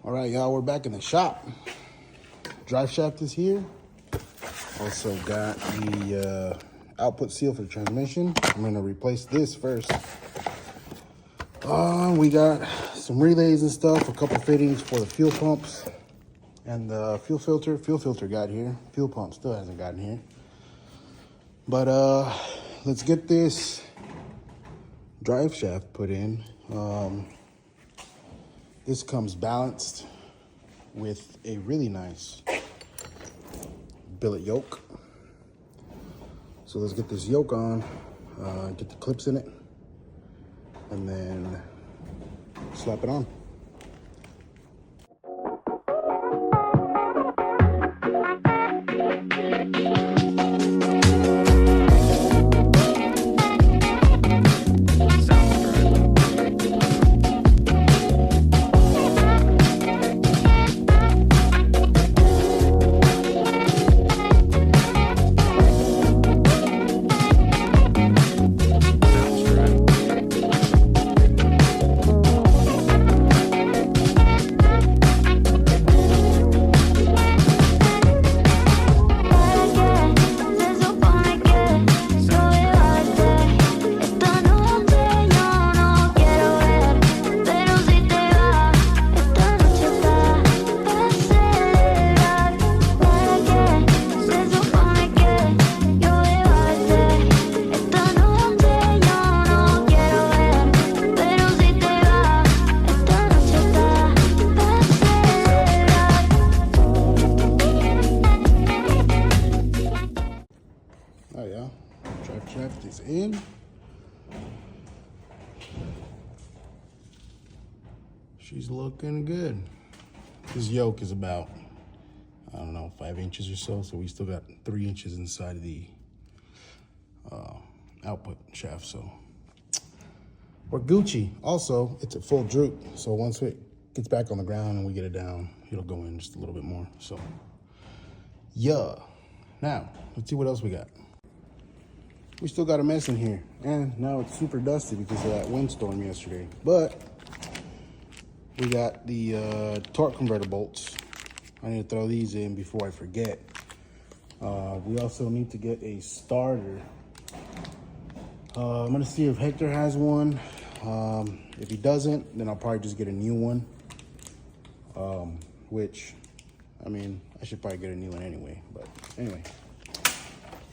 All right, y'all, we're back in the shop. Drive shaft is here. Also got the output seal for the transmission. I'm gonna replace this first. We got some relays and stuff, a couple fittings for the fuel pumps and the fuel filter. Fuel filter got here. Fuel pump still hasn't gotten here. But let's get this drive shaft put in. This comes balanced with a really nice billet yoke. So let's get this yoke on, get the clips in it, and then slap it on. Oh yeah, drive shaft is in. She's looking good. This yoke is about, I don't know, 5 inches or so. So we still got 3 inches inside of the output shaft. So we're Gucci. Also, it's a full droop. So once it gets back on the ground and we get it down, it'll go in just a little bit more. So yeah. Now, let's see what else we got. We still got a mess in here, and now it's super dusty because of that windstorm yesterday. But we got the torque converter bolts. I need to throw these in before I forget. We also need to get a starter. I'm gonna see if Hector has one. If he doesn't, then I'll probably just get a new one. Which, I mean, I should probably get a new one anyway, but anyway.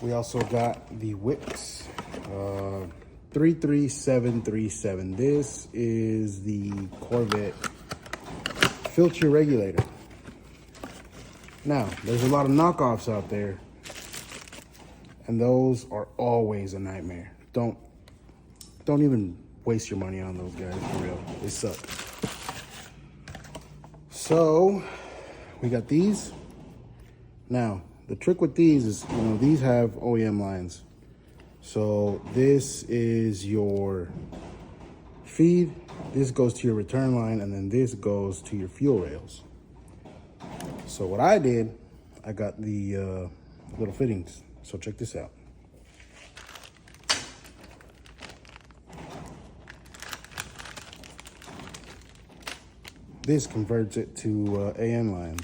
We also got the Wix 33737. This is the Corvette filter regulator. Now, there's a lot of knockoffs out there, and those are always a nightmare. Don't even waste your money on those guys, for real. They suck. So, we got these. Now, the trick with these is, you know, these have OEM lines. So this is your feed, this goes to your return line, and then this goes to your fuel rails. So what I did, I got the little fittings. So check this out. This converts it to AN lines.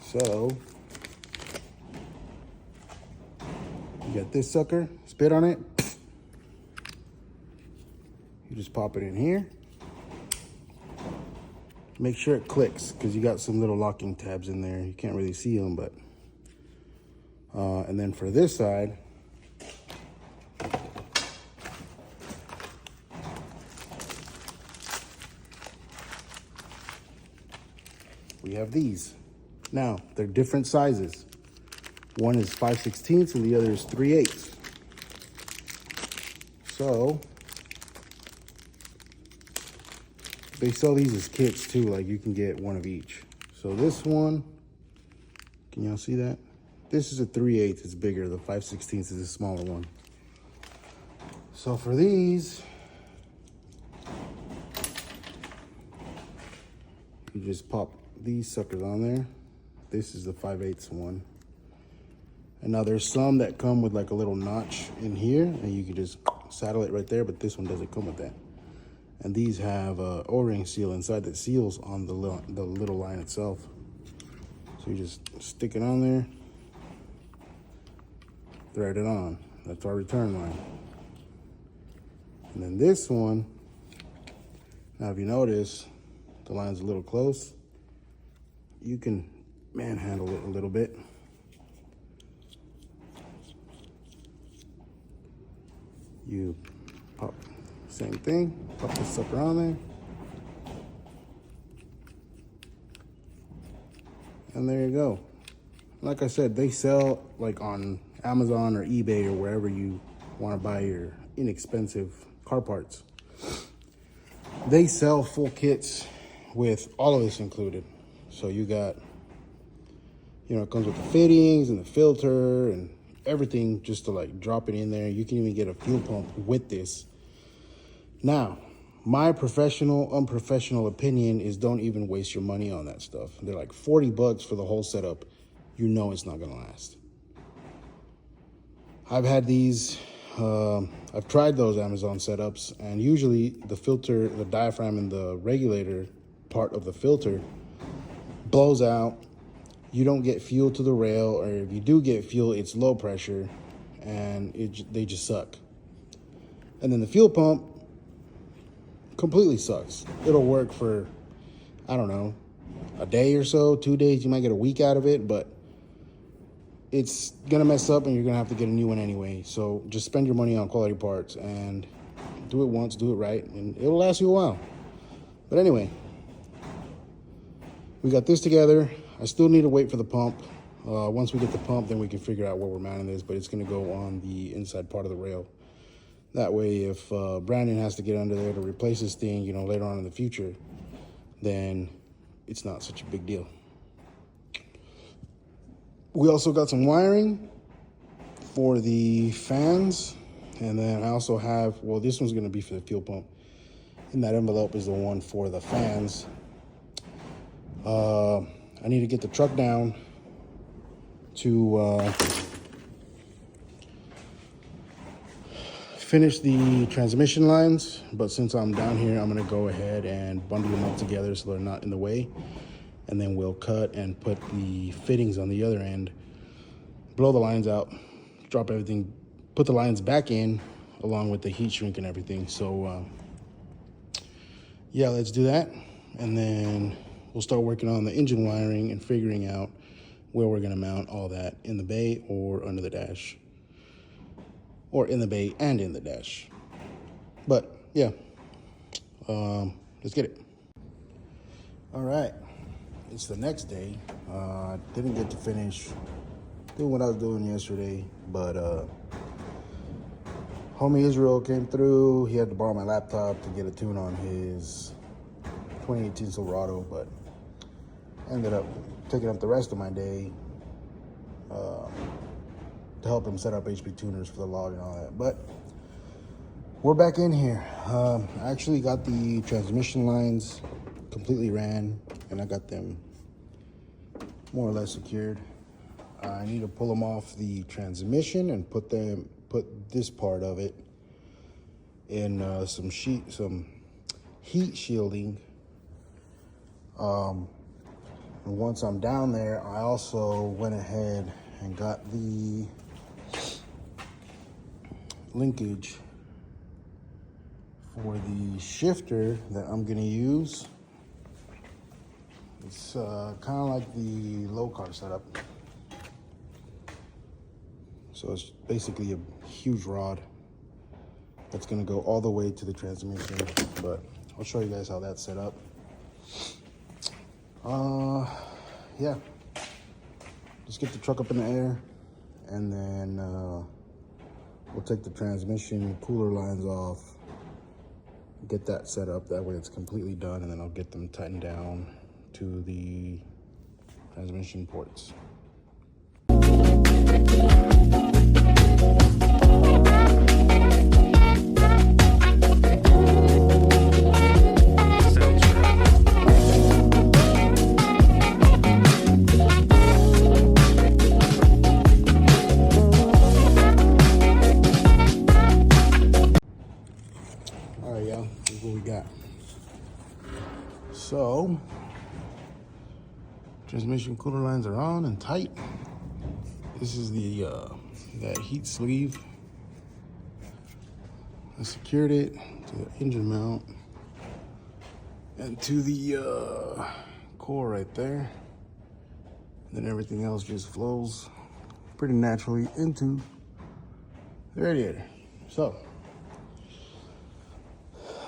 So, you got this sucker, spit on it. You just pop it in here. Make sure it clicks, because you got some little locking tabs in there. You can't really see them, but. And then for this side, we have these. Now, they're different sizes. One is 5/16 and the other is 3/8. So, they sell these as kits too, like you can get one of each. So this one, can y'all see that? This is a 3/8, it's bigger. The 5/16 is a smaller one. So for these, you just pop these suckers on there. This is the 5/8 one. And now there's some that come with like a little notch in here, and you can just saddle it right there, but this one doesn't come with that. And these have a O-ring seal inside that seals on the little line itself. So you just stick it on there, thread it on. That's our return line. And then this one, now if you notice, the line's a little close. You can manhandle it a little bit. You pop, same thing, pop this sucker on there. And there you go. Like I said, they sell like on Amazon or eBay or wherever you want to buy your inexpensive car parts. They sell full kits with all of this included. So you got, you know, it comes with the fittings and the filter and everything just to like drop it in there. You can even get a fuel pump with this. Now, my professional, unprofessional opinion is don't even waste your money on that stuff. They're like 40 bucks for the whole setup. You know it's not gonna last. I've had these, I've tried those Amazon setups, and usually the filter, the diaphragm and the regulator part of the filter blows out. You don't get fuel to the rail, or if you do get fuel, it's low pressure, and they just suck. And then the fuel pump completely sucks. It'll work for, I don't know, a day or so, 2 days. You might get a week out of it, but it's gonna mess up and you're gonna have to get a new one anyway. So just spend your money on quality parts and do it once, do it right, and it'll last you a while. But anyway, we got this together. I still need to wait for the pump. Once we get the pump, then we can figure out where we're mounting this, but it's gonna go on the inside part of the rail. That way, if Brandon has to get under there to replace this thing, you know, later on in the future, then it's not such a big deal. We also got some wiring for the fans. And then I also have, well, this one's gonna be for the fuel pump. In that envelope is the one for the fans. I need to get the truck down to finish the transmission lines, but since I'm down here, I'm gonna go ahead and bundle them up together so they're not in the way. And then we'll cut and put the fittings on the other end, blow the lines out, drop everything, put the lines back in along with the heat shrink and everything. So yeah, let's do that. And then we'll start working on the engine wiring and figuring out where we're gonna mount all that, in the bay or under the dash. Or in the bay and in the dash. But yeah, let's get it. All right, it's the next day. Didn't get to finish doing what I was doing yesterday, but homie Israel came through. He had to borrow my laptop to get a tune on his 2018 Silverado, but ended up taking up the rest of my day to help him set up HP tuners for the log and all that. But we're back in here. I actually got the transmission lines completely ran, and I got them more or less secured. I need to pull them off the transmission and put this part of it in some heat shielding. And once I'm down there, I also went ahead and got the linkage for the shifter that I'm gonna use. It's kind of like the low car setup. So it's basically a huge rod that's gonna go all the way to the transmission, but I'll show you guys how that's set up. Yeah, just get the truck up in the air, and then we'll take the transmission cooler lines off, get that set up, that way it's completely done, and then I'll get them tightened down to the transmission ports. All right, y'all, this is what we got. So, transmission cooler lines are on and tight. This is the that heat sleeve. I secured it to the engine mount and to the core right there. And then everything else just flows pretty naturally into the radiator. So,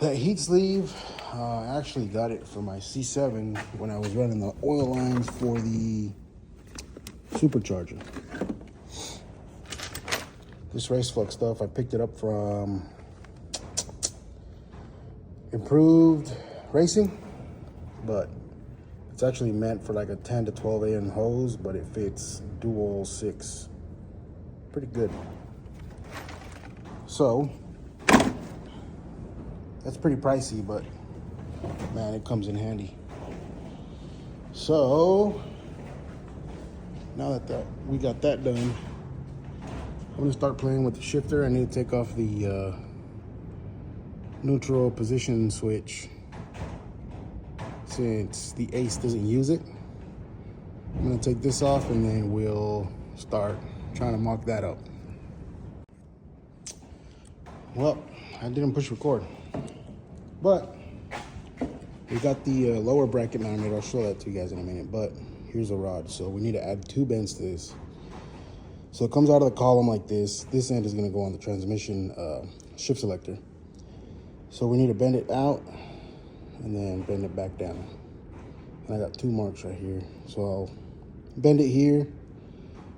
that heat sleeve, I actually got it for my C7 when I was running the oil lines for the supercharger. This race flux stuff, I picked it up from Improved Racing, but it's actually meant for like a 10 to 12 AN hose, but it fits dual 6 pretty good. So that's pretty pricey, but man, it comes in handy. So now that we got that done, I'm gonna start playing with the shifter. I need to take off the neutral position switch since the Ace doesn't use it. I'm gonna take this off and then we'll start trying to mock that up. Well, I didn't push record, but we got the lower bracket mounted. I'll show that to you guys in a minute, but here's a rod. So we need to add 2 bends to this. So it comes out of the column like this. This end is gonna go on the transmission shift selector. So we need to bend it out and then bend it back down. And I got 2 marks right here. So I'll bend it here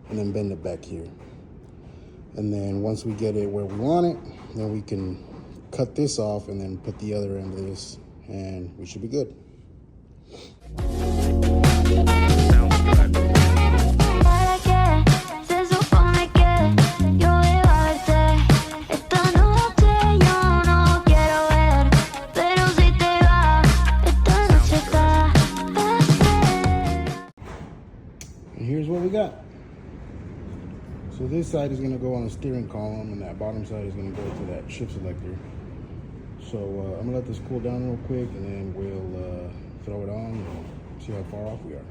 and then bend it back here. And then once we get it where we want it, then we can cut this off and then put the other end of this, and we should be good. And here's what we got. So this side is going to go on the steering column, and that bottom side is going to go to that shift selector. So I'm going to let this cool down real quick, and then we'll throw it on and see how far off we are.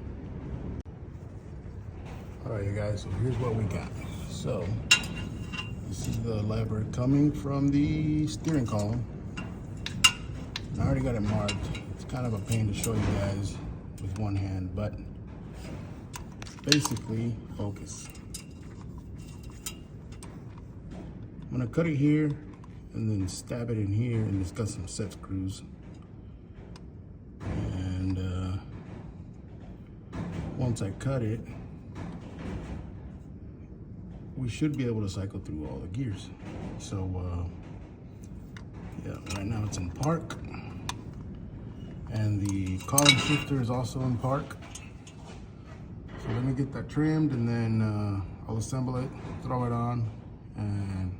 All right, you guys, so here's what we got. So this is the lever coming from the steering column. I already got it marked. It's kind of a pain to show you guys with one hand, but basically, focus. I'm gonna cut it here and then stab it in here, and it's got some set screws. And once I cut it, we should be able to cycle through all the gears. So yeah, right now it's in park, and the column shifter is also in park. So let me get that trimmed, and then I'll assemble it, throw it on, and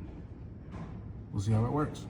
we'll see how it works.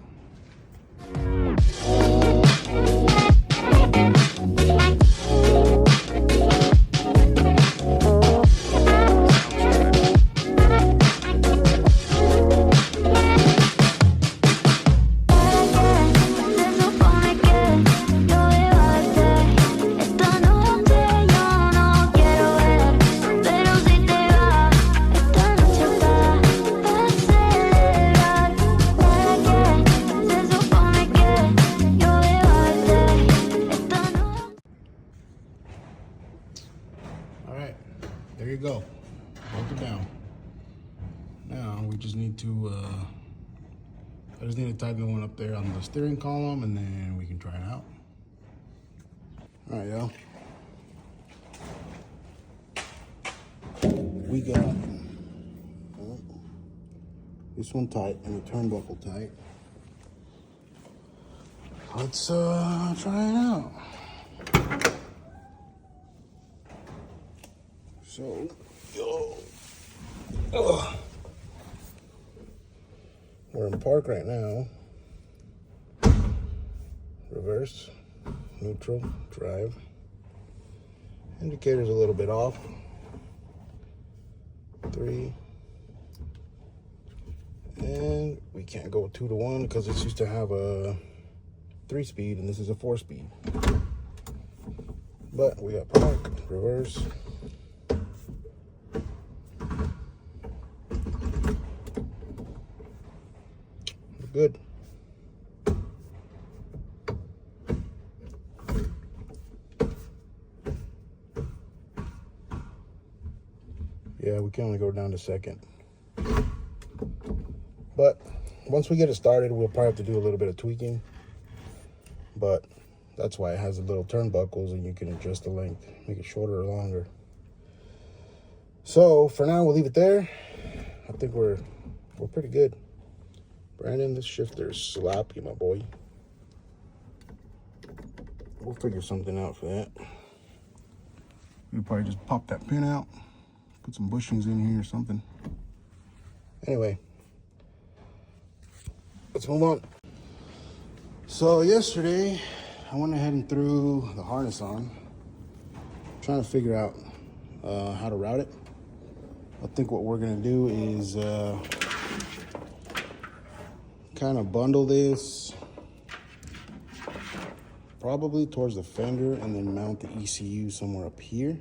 There you go, bolt it down. Now we just need to, I just need to tighten the one up there on the steering column, and then we can try it out. All right, y'all. We got this one tight and the turnbuckle tight. Let's try it out. So, we're in park right now. Reverse, neutral, drive. Indicator's a little bit off. 3. And we can't go 2 to 1 because it's used to have a 3-speed and this is a 4-speed. But we got park, reverse. We're good. Yeah, we can only go down to second. But once we get it started, we'll probably have to do a little bit of tweaking. But that's why it has the little turnbuckles, and you can adjust the length, make it shorter or longer. So for now, we'll leave it there. I think we're pretty good. Brandon, this shifter is sloppy, my boy. We'll figure something out for that. We'll probably just pop that pin out, put some bushings in here or something. Anyway, let's move on. So yesterday, I went ahead and threw the harness on, trying to figure out how to route it. I think what we're gonna do is kind of bundle this probably towards the fender and then mount the ECU somewhere up here.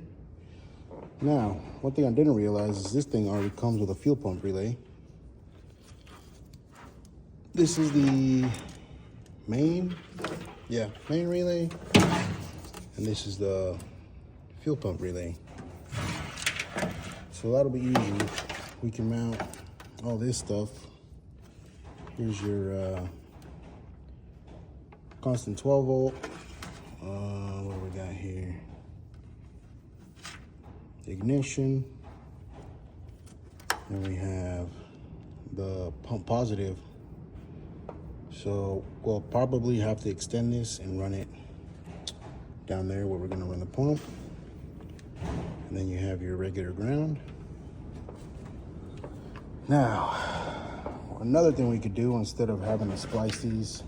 Now, one thing I didn't realize is this thing already comes with a fuel pump relay. This is the main relay, and this is the fuel pump relay. So that'll be easy. We can mount all this stuff. Here's your constant 12 volt. What do we got here? Ignition. And we have the pump positive. So we'll probably have to extend this and run it down there where we're gonna run the pump. And then you have your regular ground. Now, another thing we could do instead of having to splice these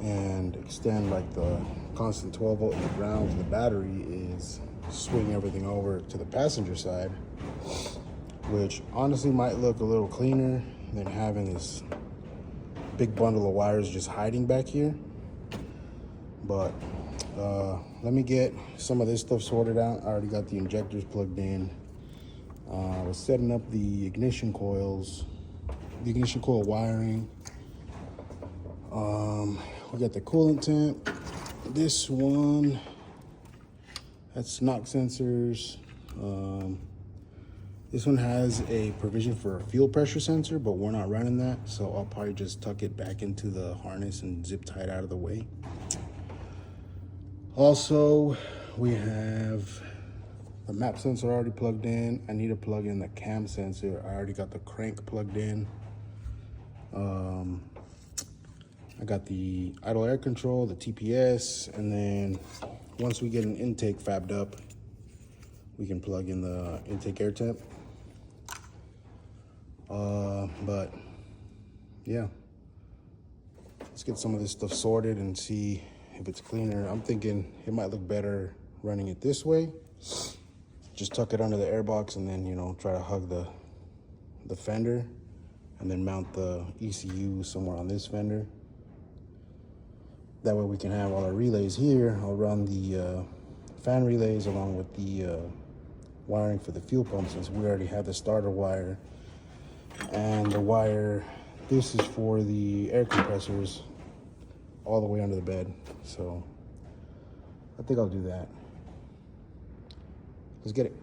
and extend like the constant 12 volt in the ground to the battery is swing everything over to the passenger side, which honestly might look a little cleaner than having this big bundle of wires just hiding back here. But let me get some of this stuff sorted out. I already got the injectors plugged in. I was setting up the ignition coils, the ignition coil wiring. We got the coolant tank. This one, that's knock sensors. This one has a provision for a fuel pressure sensor, but we're not running that, so I'll probably just tuck it back into the harness and zip tie it out of the way. Also, we have the map sensor already plugged in. I need to plug in the cam sensor. I already got the crank plugged in. I got the idle air control, the TPS, and then once we get an intake fabbed up, we can plug in the intake air temp. But yeah, let's get some of this stuff sorted and see if it's cleaner. I'm thinking it might look better running it this way. Just tuck it under the airbox and then, you know, try to hug the fender and then mount the ECU somewhere on this fender. That way we can have all our relays here. I'll run the fan relays along with the wiring for the fuel pump, since we already have the starter wire. And the wire, this is for the air compressors all the way under the bed. So I think I'll do that. Let's get it.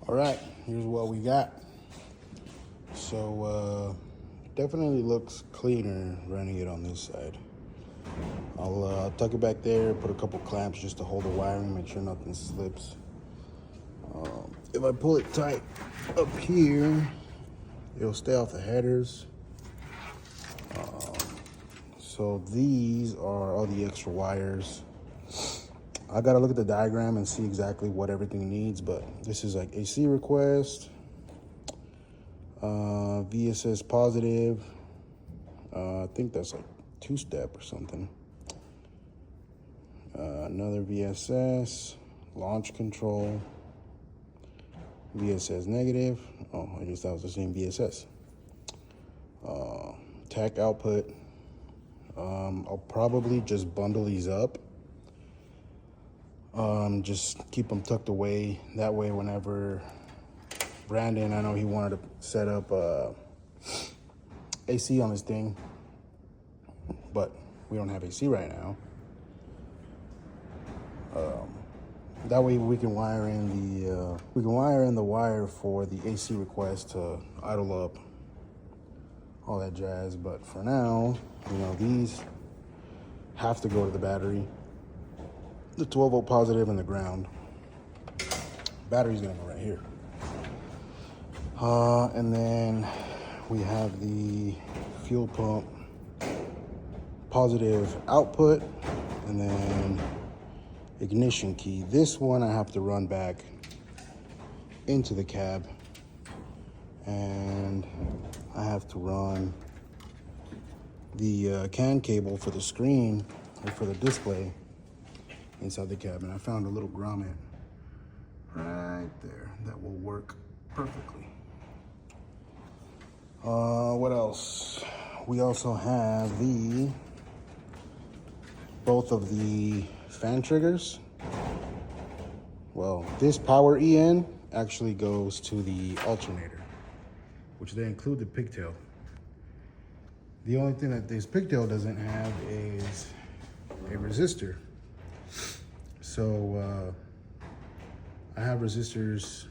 All right, here's what we got. So definitely looks cleaner running it on this side. I'll tuck it back there, put a couple clamps just to hold the wiring, make sure nothing slips. If I pull it tight up here, it'll stay off the headers. So these are all the extra wires. I gotta look at the diagram and see exactly what everything needs, but this is like AC request, VSS positive. I think that's like 2-step or something. Another VSS, launch control, VSS negative. Oh, I guess that was the same VSS. TAC output. I'll probably just bundle these up. Just keep them tucked away. That way, whenever Brandon, I know he wanted to set up AC on this thing, but we don't have AC right now. That way we can wire in the wire for the AC request to idle up, all that jazz. But for now, you know, these have to go to the battery, the 12-volt positive and the ground. Battery's gonna go right here. And then we have the fuel pump positive output, and then ignition key. This one I have to run back into the cab, and I have to run the CAN cable for the screen or for the display inside the cabin. I found a little grommet right there that will work perfectly. What else? We also have both of the fan triggers. Well, this power EN actually goes to the alternator, which they include the pigtail. The only thing that this pigtail doesn't have is a resistor. So I have resistors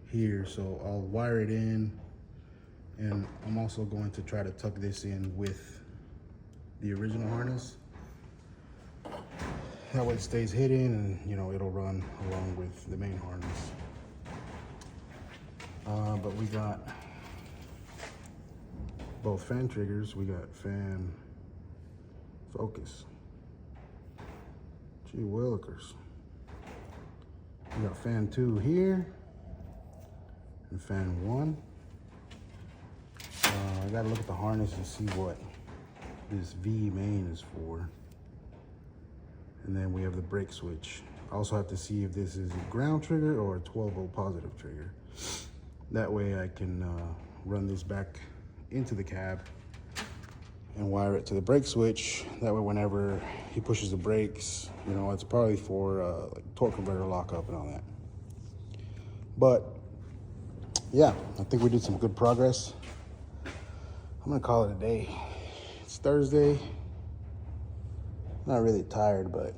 here, so I'll wire it in, and I'm also going to try to tuck this in with the original harness. That way it stays hidden, and you know, it'll run along with the main harness. But we got both fan triggers. We got fan focus. Gee willikers. We got fan 2 here and fan 1. I gotta look at the harness and see what this V main is for. And then we have the brake switch. I also have to see if this is a ground trigger or a 12-volt positive trigger. That way I can run this back into the cab and wire it to the brake switch. That way whenever he pushes the brakes, you know, it's probably for like torque converter lockup and all that. But yeah, I think we did some good progress. I'm gonna call it a day. It's Thursday. Not really tired, but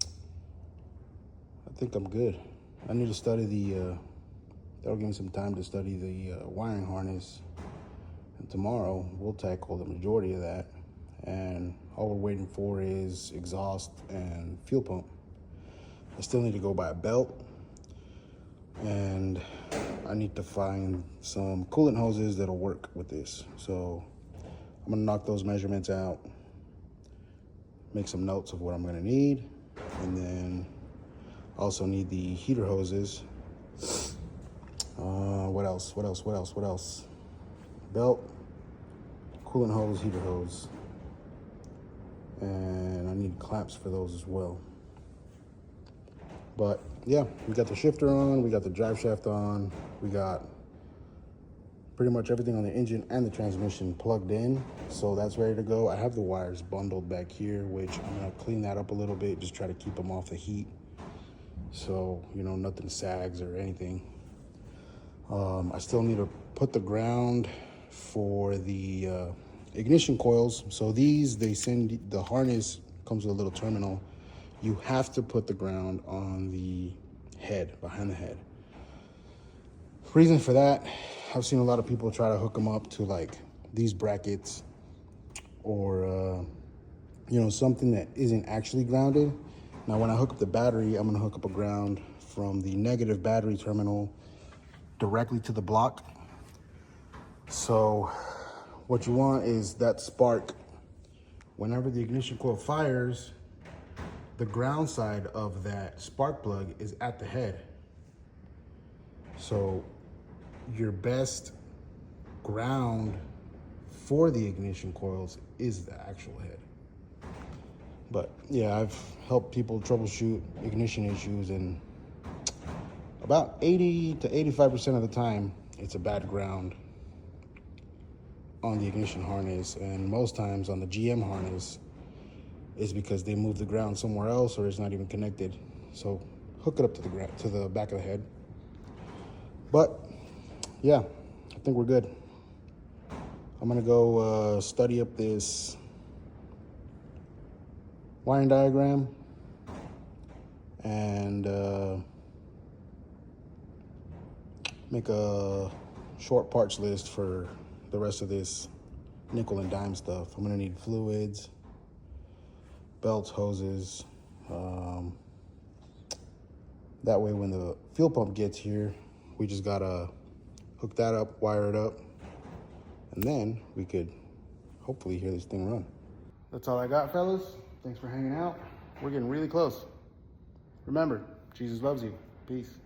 I think I'm good. I need to study that'll give me some time to study the wiring harness. And tomorrow we'll tackle the majority of that. And all we're waiting for is exhaust and fuel pump. I still need to go buy a belt, and I need to find some coolant hoses that'll work with this. So I'm gonna knock those measurements out, make some notes of what I'm gonna need, and then also need the heater hoses. What else? Belt, coolant hose, heater hose, and I need clamps for those as well. But yeah, we got the shifter on, we got the drive shaft on, we got pretty much everything on the engine and the transmission plugged in, so that's ready to go. I have the wires bundled back here, which I'm gonna clean that up a little bit, just try to keep them off the heat, so you know, nothing sags or anything. I still need to put the ground for the ignition coils. So these, they send, the harness comes with a little terminal. You have to put the ground on the head, behind the head. Reason for that, I've seen a lot of people try to hook them up to like these brackets or you know, something that isn't actually grounded. Now when I hook up the battery, I'm gonna hook up a ground from the negative battery terminal directly to the block. So what you want is that spark whenever the ignition coil fires, the ground side of that spark plug is at the head. So your best ground for the ignition coils is the actual head. But yeah, I've helped people troubleshoot ignition issues, and about 80 to 85% of the time, it's a bad ground on the ignition harness, and most times on the GM harness is because they moved the ground somewhere else or it's not even connected. So hook it up to the back of the head. But yeah, I think we're good. I'm gonna go study up this wiring diagram and make a short parts list for the rest of this nickel and dime stuff. I'm gonna need fluids, belts, hoses. That way when the fuel pump gets here, we just gotta hook that up, wire it up, and then we could hopefully hear this thing run. That's all I got, fellas. Thanks for hanging out. We're getting really close. Remember, Jesus loves you. Peace.